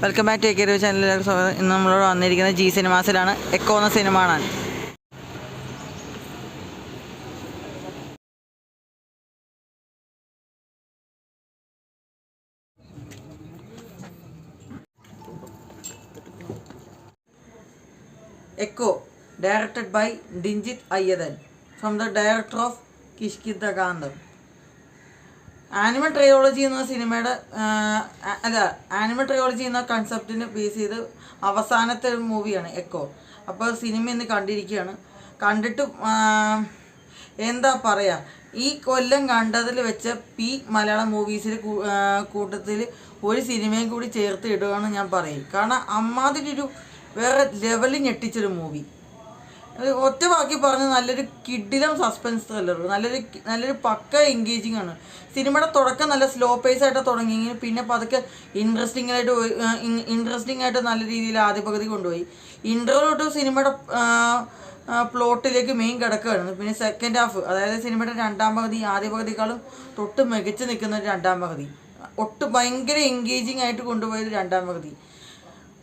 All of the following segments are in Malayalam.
വെൽക്കം ബാക്ക് ടേക്ക് കെയർ ചാനലിലേക്ക് സ്വാഗതം. ഇന്ന് നമ്മളോട് വന്നിരിക്കുന്നത് ജി സിനിമാസിലാണ്. എക്കോ എന്ന സിനിമ കാണാൻ. Echo directed by Dinjith Ayyathan from the director of Kishkindhakandam. Animal trilogy എന്ന സിനിമയുടെ ആനിമൽ ട്രയോളജി എന്ന കൺസെപ്റ്റിന് ബേസ് ചെയ്ത് അവസാനത്തെ ഒരു മൂവിയാണ് എക്കോ. അപ്പോൾ സിനിമ ഇന്ന് കണ്ടിരിക്കുകയാണ്. കണ്ടിട്ട് എന്താ പറയുക, ഈ കൊല്ലം കണ്ടതിൽ വെച്ച മലയാളം മൂവീസിൽ കൂട്ടത്തിൽ ഒരു സിനിമയും കൂടി ചേർത്ത് ഇടുകയാണ് ഞാൻ പറയും. കാരണം അമ്മാതിരി ഒരു വേറെ ലെവലിൽ ഞെട്ടിച്ചൊരു മൂവി. ഒറ്റ ബാക്കി പറഞ്ഞ് നല്ലൊരു കിഡിലും സസ്പെൻസ് ത്രില്ലർ, നല്ലൊരു പക്ക എൻഗേജിങ് ആണ്. സിനിമയുടെ തുടക്കം നല്ല സ്ലോ പേസ് ആയിട്ട് തുടങ്ങിയെങ്കിൽ പിന്നെ പതുക്കെ ഇൻട്രസ്റ്റിംഗ് ആയിട്ട് നല്ല രീതിയിൽ ആദ്യ പകുതി കൊണ്ടുപോയി. ഇൻട്രോലോട്ട് സിനിമയുടെ പ്ലോട്ടിലേക്ക് മെയിൻ കിടക്കുകയായിരുന്നു. പിന്നെ സെക്കൻഡ് ഹാഫ്, അതായത് സിനിമയുടെ രണ്ടാം പകുതി ആദ്യ പകുതിക്കാളും തൊട്ട് മികച്ച് നിൽക്കുന്ന ഒരു രണ്ടാം പകുതി. ഭയങ്കര എൻഗേജിങ് ആയിട്ട് കൊണ്ടുപോയത് രണ്ടാം പകുതി.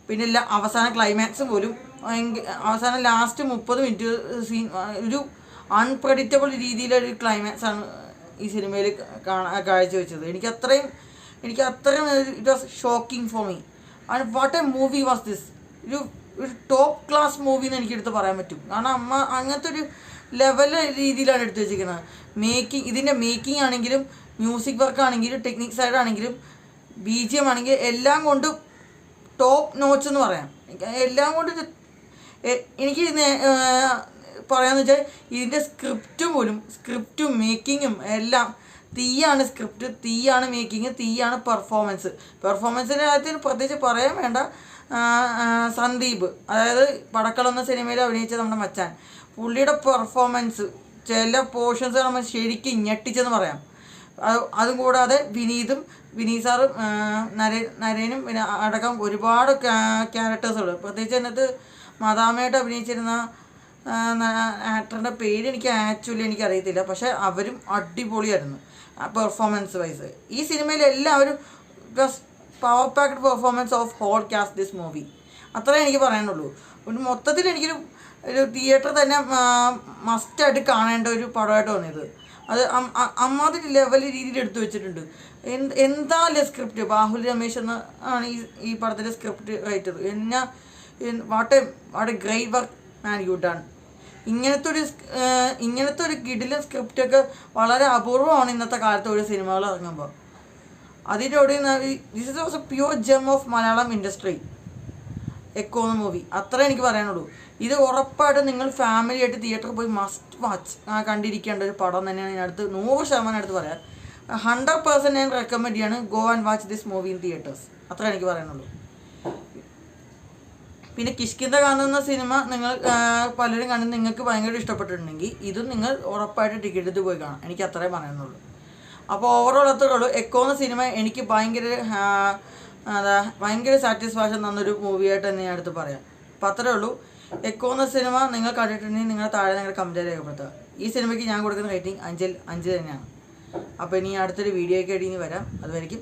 പിന്നെ അവസാന ക്ലൈമാക്സ് പോലും അവസാനം ലാസ്റ്റ് 30 മിനിറ്റ് സീൻ ഒരു അൺപ്രഡിക്റ്റബിൾ രീതിയിലൊരു ക്ലൈമാക്സ് ആണ് ഈ സിനിമയിൽ കാഴ്ചവെച്ചത്. എനിക്ക് അത്രയും it was shocking for me. And what A movie was this. ഒരു ടോപ്പ് ക്ലാസ് മൂവി എന്ന് എനിക്കെടുത്ത് പറയാൻ പറ്റും. കാരണം അങ്ങനത്തെ ഒരു ലെവൽ രീതിയിലാണ് എടുത്തു വെച്ചിരിക്കുന്നത്. ഇതിൻ്റെ മേക്കിംഗ് ആണെങ്കിലും മ്യൂസിക് വർക്ക് ആണെങ്കിലും ടെക്നിക് സൈഡ് ആണെങ്കിലും BGM ആണെങ്കിലും എല്ലാം കൊണ്ടും ടോപ്പ് നോച്ച് എന്ന് പറയാം. എല്ലാം കൊണ്ട് എനിക്ക് പറയാമെന്ന് വെച്ചാൽ ഇതിൻ്റെ സ്ക്രിപ്റ്റും മേക്കിങ്ങും എല്ലാം തീയാണ്. സ്ക്രിപ്റ്റ് തീയാണ്, മേക്കിങ് തീയാണ്, പെർഫോമൻസിൻ്റെ കാര്യത്തിൽ പ്രത്യേകിച്ച് പറയാൻ വേണ്ട. സന്ദീപ്, അതായത് പടക്കളം എന്ന സിനിമയിൽ അഭിനയിച്ച നമ്മുടെ മച്ചാൻ, പുള്ളിയുടെ പെർഫോമൻസ് ചില പോർഷൻസ് നമ്മൾ ശരിക്കും ഞെട്ടിച്ചെന്ന് പറയാം. അതും കൂടാതെ വിനീത് സാറും നരേനും പിന്നെ അടക്കം ഒരുപാട് ക്യാരക്ടേഴ്സുകൾ, പ്രത്യേകിച്ച് അതിനകത്ത് മദാമയായിട്ട് അഭിനയിച്ചിരുന്ന ആക്ടറിൻ്റെ പേര് എനിക്കറിയത്തില്ല. പക്ഷേ അവരും അടിപൊളിയായിരുന്നു പെർഫോമൻസ് വൈസ്. ഈ സിനിമയിൽ എല്ലാവരും power packed performance of whole cast this movie. അത്രേ എനിക്ക് പറയാനുള്ളൂ. ഒരു മൊത്തത്തിൽ ഒരു തിയേറ്റർ തന്നെ മസ്റ്റായിട്ട് കാണേണ്ട ഒരു പടമായിട്ട് തോന്നിയത്. അത് അമ്മാതിരി ലെവൽ രീതിയിൽ എടുത്തു വെച്ചിട്ടുണ്ട്. എന്താ സ്ക്രിപ്റ്റ്. ബാഹുലി രമേശ് എന്ന ആണ് ഈ പടത്തിൻ്റെ script writer. What A great work man you done. ഇങ്ങനത്തെ ഒരു കിടിലൻ സ്ക്രിപ്റ്റൊക്കെ വളരെ അപൂർവമാണ് ഇന്നത്തെ കാലത്ത് ഒരു സിനിമകൾ ഇറങ്ങുമ്പോൾ. അതിനോട് this is also pure gem of Malayalam industry Eko എന്ന മൂവി. അത്രേ എനിക്ക് പറയാനുള്ളൂ. ഇത് ഉറപ്പായിട്ടും നിങ്ങൾ ഫാമിലിയായിട്ട് തിയേറ്ററിൽ പോയി മസ്റ്റ് വാച്ച് കണ്ടിരിക്കേണ്ട ഒരു പടം തന്നെയാണ്. ഇതിനടുത്ത് 100% അടുത്ത് പറയാം. 100% ഞാൻ റെക്കമെൻഡ് ചെയ്യാണ്. Go and watch this movie in theatres. അത്രേ എനിക്ക് പറയാനുള്ളൂ. പിന്നെ കിഷ്കിന്ധകാന്തം എന്ന സിനിമ നിങ്ങൾ പലരും കണ്ട് നിങ്ങൾക്ക് ഭയങ്കര ഇഷ്ടപ്പെട്ടിട്ടുണ്ടെങ്കിൽ ഇതും നിങ്ങൾ ഉറപ്പായിട്ട് ടിക്കറ്റ് എടുത്ത് പോയി കാണാം. എനിക്ക് അത്രേ പറയാനുള്ളൂ. അപ്പോൾ ഓവറോൾ അത്രേ ഉള്ളൂ. എക്കോ എന്ന സിനിമ എനിക്ക് ഭയങ്കര സാറ്റിസ്ഫാക്ഷൻ തന്നൊരു മൂവിയായിട്ട് തന്നെ ഞാൻ അടുത്ത് പറയാം. അപ്പോൾ അത്രേ ഉള്ളൂ. എക്കോ എന്ന സിനിമ നിങ്ങൾ കണ്ടിട്ടുണ്ടെങ്കിൽ നിങ്ങൾ താഴെ നിങ്ങളുടെ കമൻറ്റ് രേഖപ്പെടുത്തുക. ഈ സിനിമയ്ക്ക് ഞാൻ കൊടുക്കുന്ന റേറ്റിംഗ് 5 തന്നെയാണ്. അപ്പോൾ ഇനി അടുത്തൊരു വീഡിയോ ഒക്കെ ആയിട്ട് ഇനി വരാം. അതുവരെയ്ക്കും